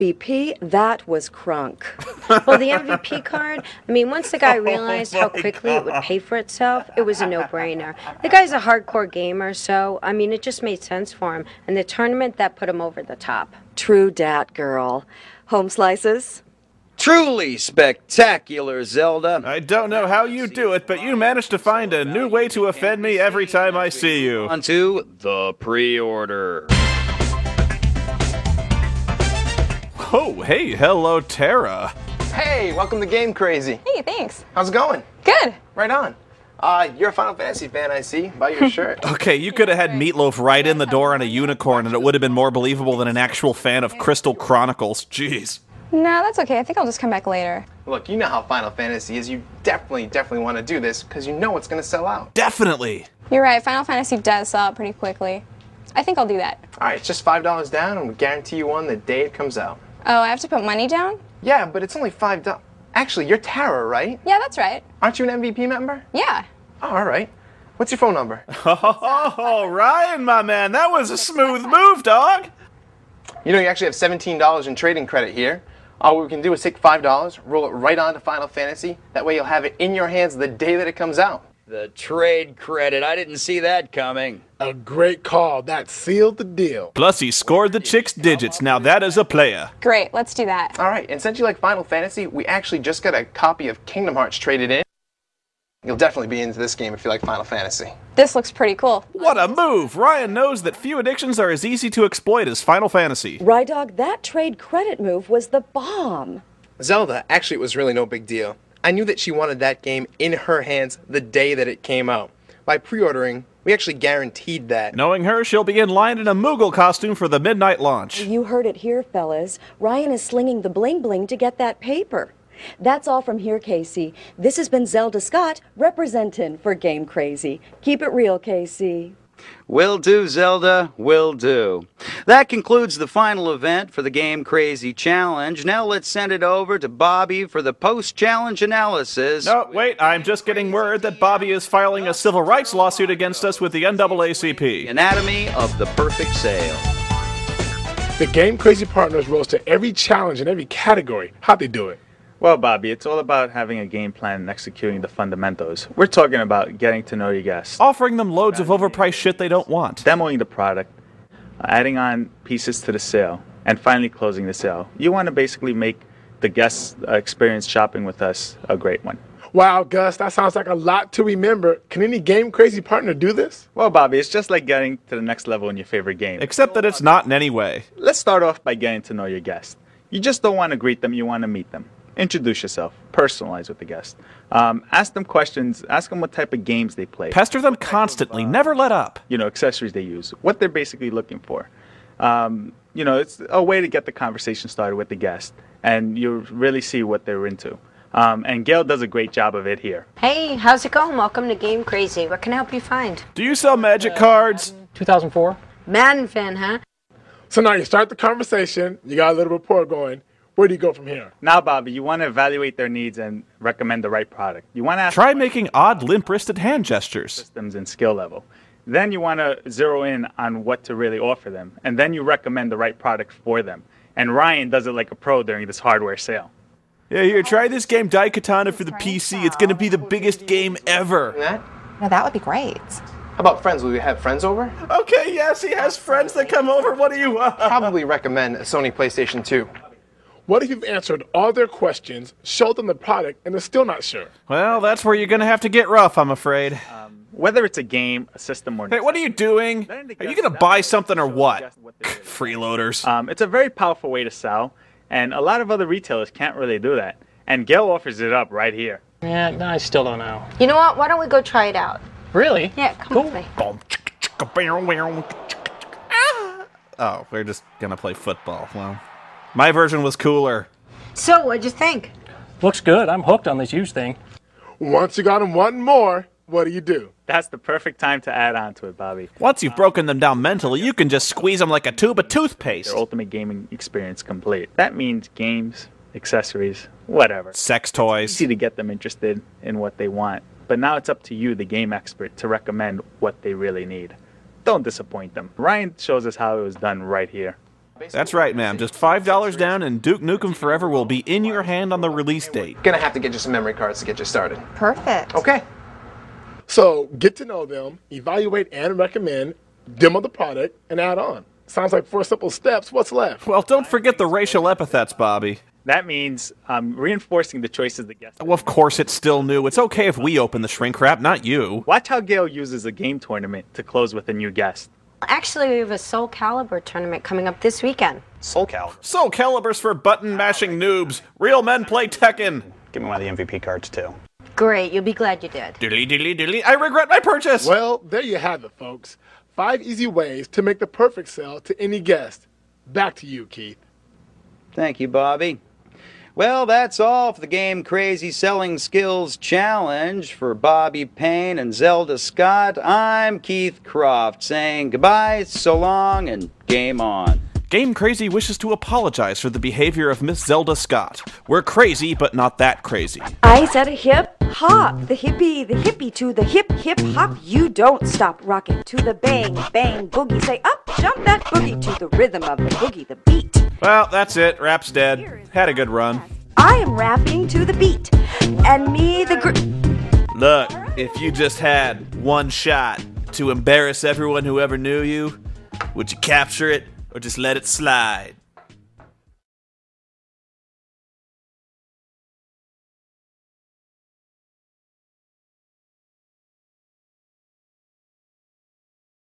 MVP, that was crunk. Well, the MVP card, I mean, once the guy realized how quickly it would pay for itself, it was a no-brainer. The guy's a hardcore gamer, so, I mean, it just made sense for him. And the tournament, that put him over the top. True dat, girl. Home slices? Truly spectacular, Zelda. I don't know how you do it, but you manage to find a new way to offend me every time I see you. On to the pre-order. Oh, hey, hello, Tara. Hey, welcome to Gamecrazy. Hey, thanks. How's it going? Good. Right on. You're a Final Fantasy fan, I see, by your shirt. Okay, you could have had Meatloaf right in the door on a unicorn, and it would have been more believable than an actual fan of Crystal Chronicles. Jeez. No, that's okay. I think I'll just come back later. Look, you know how Final Fantasy is. You definitely want to do this, because you know it's going to sell out. Definitely. You're right. Final Fantasy does sell out pretty quickly. I think I'll do that. All right, it's just $5 down, and we guarantee you one the day it comes out. Oh, I have to put money down? Yeah, but it's only $5. Actually, you're Tara, right? Yeah, that's right. Aren't you an MVP member? Yeah. Oh, all right. What's your phone number? Oh, Ryan, my man, that was a smooth move, dog. You know, you actually have $17 in trading credit here. All we can do is take $5, roll it right onto Final Fantasy. That way you'll have it in your hands the day that it comes out. The trade credit. I didn't see that coming. A great call. That sealed the deal. Plus, he scored the chick's digits. Now that is a player. Great, let's do that. All right, and since you like Final Fantasy, we actually just got a copy of Kingdom Hearts traded in. You'll definitely be into this game if you like Final Fantasy. This looks pretty cool. What a move! Ryan knows that few addictions are as easy to exploit as Final Fantasy. Rydog, that trade credit move was the bomb. Zelda, actually, it was really no big deal. I knew that she wanted that game in her hands the day that it came out. By pre-ordering, we actually guaranteed that. Knowing her, she'll be in line in a Moogle costume for the midnight launch. You heard it here, fellas. Ryan is slinging the bling-bling to get that paper. That's all from here, Casey. This has been Zelda Scott, representing for Gamecrazy. Keep it real, Casey. Will do, Zelda, will do. That concludes the final event for the Gamecrazy Challenge. Now let's send it over to Bobby for the post-challenge analysis. No, wait, I'm just getting word that Bobby is filing a civil rights lawsuit against us with the NAACP. Anatomy of the perfect sale. The Gamecrazy partners rose to every challenge in every category. How'd they do it? Well, Bobby, it's all about having a game plan and executing the fundamentals. We're talking about getting to know your guests, Offering them loads of overpriced shit they don't want. demoing the product, adding on pieces to the sale, and finally closing the sale. You want to basically make the guest experience shopping with us a great one. Wow, Gus, that sounds like a lot to remember. Can any Gamecrazy partner do this? Well, Bobby, it's just like getting to the next level in your favorite game. Except that it's not in any way. Let's start off by getting to know your guest. You just don't want to greet them, you want to meet them. Introduce yourself. Personalize with the guest. Ask them questions. Ask them what type of games they play. Pester them constantly, never let up. You know, accessories they use. What they're basically looking for. You know, it's a way to get the conversation started with the guest. And you really see what they're into. And Gail does a great job of it here. Hey, how's it going? Welcome to Gamecrazy. What can I help you find? Do you sell magic cards? 2004. Madden fan, huh? So now you start the conversation, you got a little rapport going. Where do you go from here? Now, Bobby, you want to evaluate their needs and recommend the right product. You want to ask Try making odd limp-wristed hand gestures. systems and skill level. Then you want to zero in on what to really offer them. And then you recommend the right product for them. And Ryan does it like a pro during this hardware sale. Yeah, here, try this game Daikatana for the PC. It's gonna be the biggest game ever. That? No, that would be great. How about friends? Will we have friends over? Okay, yes, he has friends that come over. What do you Probably recommend a Sony PlayStation 2. What if you've answered all their questions, showed them the product, and they're still not sure? Well, that's where you're gonna have to get rough, I'm afraid. Whether it's a game, a system, or Hey, what are you doing? Are you gonna buy something or what? Freeloaders. It's a very powerful way to sell, and a lot of other retailers can't really do that. And Gail offers it up right here. Yeah, no, I still don't know. You know what? Why don't we go try it out? Really? Yeah, come with me. Oh, we're just gonna play football. Well, my version was cooler. So, what'd you think? Looks good. I'm hooked on this used thing. Once you got them wanting more, what do? That's the perfect time to add on to it, Bobby. Once you've broken them down mentally, you can just squeeze them like a tube of toothpaste. Their ultimate gaming experience complete. That means games, accessories, whatever. Sex toys. Easy to get them interested in what they want. But now it's up to you, the game expert, to recommend what they really need. Don't disappoint them. Ryan shows us how it was done right here. That's right, ma'am. Just $5 down and Duke Nukem Forever will be in your hand on the release date. Gonna have to get you some memory cards to get you started. Perfect. Okay. So get to know them, evaluate and recommend, demo the product, and add on. Sounds like 4 simple steps. What's left? Well, don't forget the racial epithets, Bobby. That means reinforcing the choices the guest. Well, of course, it's still new. It's okay if we open the shrink wrap, not you. Watch how Gail uses a game tournament to close with a new guest. Actually, we have a Soul Calibur tournament coming up this weekend. Soul Calibur. Soul Calibur's for button-mashing noobs. Real men play Tekken. Give me one of the MVP cards, too. Great, you'll be glad you did. Diddly, diddly, diddly. I regret my purchase. Well, there you have it, folks. 5 easy ways to make the perfect sell to any guest. Back to you, Keith. Thank you, Bobby. Well, that's all for the Game Crazy Selling Skills Challenge. For Bobby Payne and Zelda Scott, I'm Keith Croft saying goodbye, so long, and game on. Game Crazy wishes to apologize for the behavior of Miss Zelda Scott. We're crazy, but not that crazy. I said a hip hop, the hippie to the hip hop. You don't stop rocking to the bang bang boogie. Say up, jump that boogie to the rhythm of the boogie, the beat. Well, that's it. Rap's dead. Had a good run. I am rapping to the beat, and me the Look, if you just had one shot to embarrass everyone who ever knew you, would you capture it or just let it slide?